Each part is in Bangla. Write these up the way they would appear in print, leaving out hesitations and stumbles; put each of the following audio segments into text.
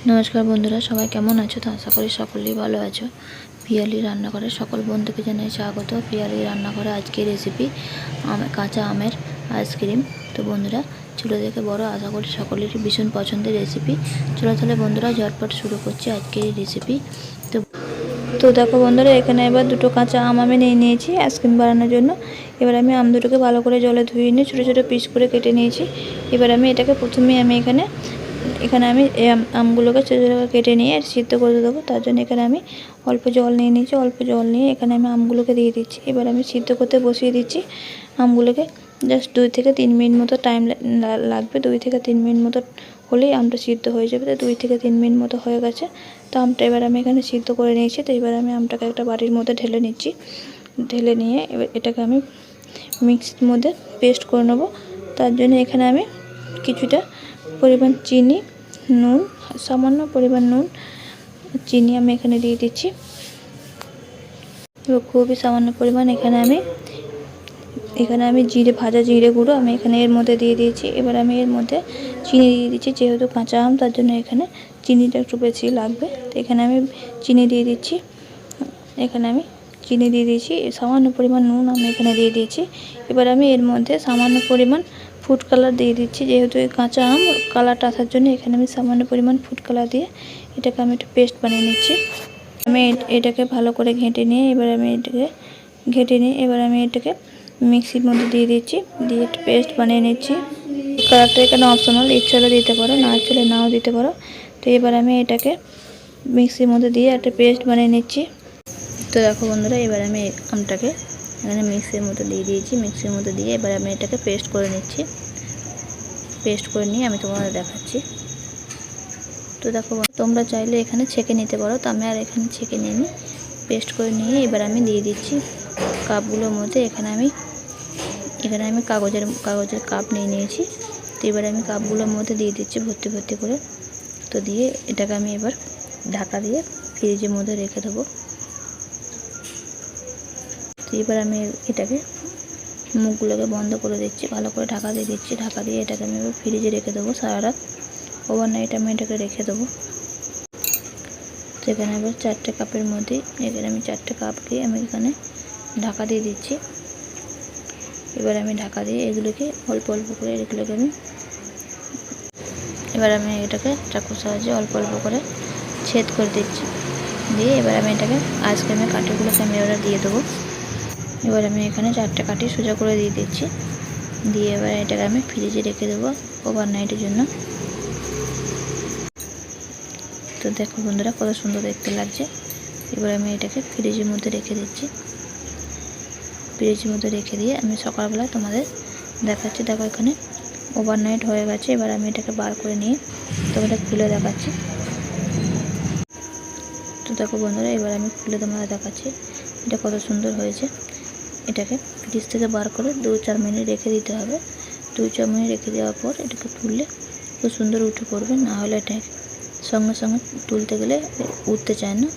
নমস্কার বন্ধুরা, সবাই কেমন আছো? তো আশা করি সকলেই ভালো আছো। পিয়ালি রান্নাঘরে সকল বন্ধুকে জানাই স্বাগত। পিয়ালি রান্নাঘরে আজকের রেসিপি কাঁচা আমের আইসক্রিম। তো বন্ধুরা, ছোটো থেকে বড় আশা করি সকলেরই ভীষণ পছন্দের রেসিপি। চলো তাহলে বন্ধুরা ঝটপট শুরু করছি আজকের এই রেসিপি। তো দেখো বন্ধুরা, এখানে এবার দুটো কাঁচা আম আমি নিয়েছি আইসক্রিম বানানোর জন্য। এবার আমি আম দুটোকে ভালো করে জলে ধুয়ে নিয়ে ছোটো ছোটো পিস করে কেটে নিয়েছি। এবার আমি এটাকে প্রথমেই আমি এখানে আমি আমগুলোকে ছোটো ছোটো কেটে নিয়ে সিদ্ধ করে দেবো। তার জন্য এখানে আমি অল্প জল নিয়ে নিয়েছি। অল্প জল নিয়ে এখানে আমি আমগুলোকে দিয়ে দিচ্ছি। এবার আমি সিদ্ধ করতে বসিয়ে দিচ্ছি আমগুলোকে। জাস্ট 2 থেকে 3 মিনিট মতো টাইম লাগবে। 2 থেকে 3 মিনিট মতো হলেই আমটা সিদ্ধ হয়ে যাবে। তো 2 থেকে 3 মিনিট মতো হয়ে গেছে। তো আমটা এবার আমি এখানে সিদ্ধ করে নিয়েছি। তো এবার আমি আমটাকে একটা বাটির মধ্যে ঢেলে নিচ্ছি। ঢেলে নিয়ে এবার এটাকে আমি মিক্সির মধ্যে পেস্ট করে নেবো। তার জন্য এখানে আমি কিছুটা পরিমাণ চিনি, নুন, সামান্য পরিমাণ নুন, চিনি আমি এখানে দিয়ে দিচ্ছি। এবার খুবই সামান্য পরিমাণ এখানে আমি ভাজা জিরে গুঁড়ো আমি এখানে এর মধ্যে দিয়ে দিয়েছি। এবার আমি এর মধ্যে চিনি দিয়ে দিচ্ছি। যেহেতু কাঁচা আম, তার জন্য এখানে চিনিটা একটু বেশি লাগবে। তো এখানে আমি চিনি দিয়ে দিচ্ছি। সামান্য পরিমাণ নুন আমি এখানে দিয়ে দিয়েছি। এবার আমি এর মধ্যে সামান্য পরিমাণ ফুড কালার দিয়ে দিচ্ছি। যেহেতু এই কাঁচা আম, কালারটা আসার জন্য এখানে আমি সামান্য পরিমাণ ফুড কালার দিয়ে এটাকে আমি একটু পেস্ট বানিয়ে নিচ্ছি। আমি এটাকে ভালো করে ঘেঁটে নিয়ে এবার আমি এটাকে মিক্সির মধ্যে দিয়ে দিচ্ছি। দিয়ে একটু পেস্ট বানিয়ে নিচ্ছি। কালারটা এখানে অপশনাল, ইচ্ছে হলে দিতে পারো, না ইচ্ছে হলে নাও দিতে পারো। তো এবার আমি এটাকে মিক্সির মধ্যে দিয়ে একটা পেস্ট বানিয়ে নিচ্ছি। তো দেখো বন্ধুরা, এবার আমি আমটাকে এখানে মিক্সির মধ্যে দিয়ে দিয়েছি। মিক্সির মধ্যে দিয়ে এবার আমি এটাকে পেস্ট করে নিচ্ছি। পেস্ট করে নিয়ে আমি তোমাদের দেখাচ্ছি। তো দেখো, তোমরা চাইলে এখানে ছেঁকে নিতে পারো, তো আমি আর এখানে ছেঁকে নিইনি। পেস্ট করে নিয়ে এবার আমি দিয়ে দিচ্ছি কাপগুলোর মধ্যে। এখানে আমি কাগজের কাপ নিয়েছি। তো এবার আমি কাপগুলোর মধ্যে দিয়ে দিচ্ছি ভর্তি করে। তো দিয়ে এটাকে আমি এবার ঢাকা দিয়ে ফ্রিজের মধ্যে রেখে দেবো। তো এবার আমি এটাকে মুখগুলোকে বন্ধ করে দিচ্ছি, ভালো করে ঢাকা দিয়ে দিচ্ছি। ঢাকা দিয়ে এটাকে আমি এবার ফ্রিজে রেখে দেবো সারা রাত। ওভারনাইট আমি এটাকে রেখে দেবো। তো এখানে এবার 4টে কাপের মধ্যে এখানে আমি 4টে কাপ দিয়ে আমি এখানে ঢাকা দিয়ে দিচ্ছি। এবার আমি ঢাকা দিয়ে এগুলোকে অল্প অল্প করে এবার আমি এটাকে চাকুর সাহায্যে অল্প অল্প করে ছেদ করে দিচ্ছি। দিয়ে এবার আমি এটাকে আইসক্রিমের কাঠিগুলোকে আমি এবার দিয়ে দেবো। এবার আমি এখানে 4টে কাঠি সোজা করে দিয়ে দিচ্ছি। দিয়ে এবার এটাকে আমি ফ্রিজে রেখে দেবো ওভারনাইটের জন্য। তো দেখো বন্ধুরা, কত সুন্দর দেখতে লাগছে। এবার আমি এটাকে ফ্রিজের মধ্যে রেখে দিচ্ছি। ফ্রিজের মধ্যে রেখে দিয়ে আমি সকালবেলা তোমাদের দেখাচ্ছি। দেখো এখানে ওভারনাইট হয়ে গেছে। এবার আমি এটাকে বার করে নিয়ে তোমাদের খুলে দেখাচ্ছি। তো দেখো বন্ধুরা, এবার আমি খুলে তোমাদের দেখাচ্ছি এটা কত সুন্দর হয়েছে। এটাকে ফ্রিজ থেকে বার করে 2-4 মিনিট রেখে দিতে হবে। 2-4 মিনিট রেখে দেওয়ার পর এটাকে তুললে খুব সুন্দর উঠে পড়বে। না হলে এটা সঙ্গে সঙ্গে তুলতে গেলে উঠতে চায় না।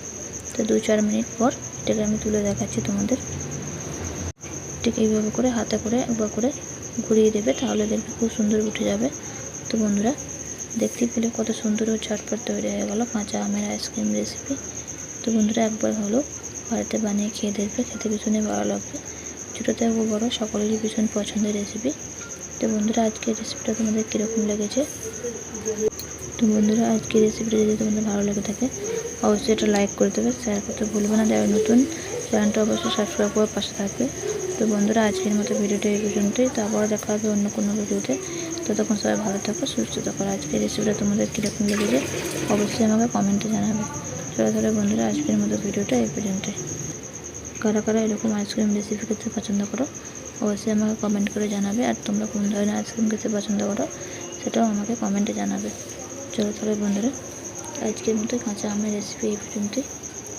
তো 2-4 মিনিট পর এটাকে আমি তুলে দেখাচ্ছি তোমাদের। ঠিক এইভাবে করে হাতে করে একবার করে ঘুরিয়ে দেবে, তাহলে দেখবে খুব সুন্দর উঠে যাবে। তো বন্ধুরা, দেখতে পেলে কত সুন্দর ও ঝটপট তৈরি হয়ে গেল কাঁচা আমের আইসক্রিম রেসিপি। তো বন্ধুরা, একবার হলো বাড়িতে বানিয়ে খেয়ে দেখবে, খেতে ভীষণই ভালো লাগবে। ছোটো থেকে বড়ো সকলেরই ভীষণ পছন্দের রেসিপি। তো বন্ধুরা, আজকের রেসিপিটা তোমাদের কীরকম লেগেছে? তো বন্ধুরা, আজকের রেসিপিটা যদি তোমাদের ভালো লেগে থাকে অবশ্যই এটা লাইক করে দেবে, শেয়ার করতে ভুলবে না। যারা নতুন, চ্যানেলটা অবশ্যই সাবস্ক্রাইব করে পাশে থাকবে। তো বন্ধুরা, আজকের মতো ভিডিওটা এই পর্যন্তই। তো আবার দেখা হবে অন্য কোনো ভিডিওতে। ততক্ষণ সবাই ভালো থাকো, সুস্থ থাকো। আজকের রেসিপিটা তোমাদের কীরকম লেগেছে অবশ্যই আমাকে কমেন্টে জানাবে। তাহলে বন্ধুরা, আজকের মতো ভিডিওটা এই পর্যন্তই। কারা কারা এরকম আইসক্রিম রেসিপি খেতে পছন্দ করো অবশ্যই আমাকে কমেন্ট করে জানাবে। আর তোমরা কোন ধরনের আইসক্রিম খেতে পছন্দ করো সেটাও আমাকে কমেন্টে জানাবে। চলো তাহলে বন্ধুরা, আজকের মতো কাঁচা আমের রেসিপি এই পর্যন্তই।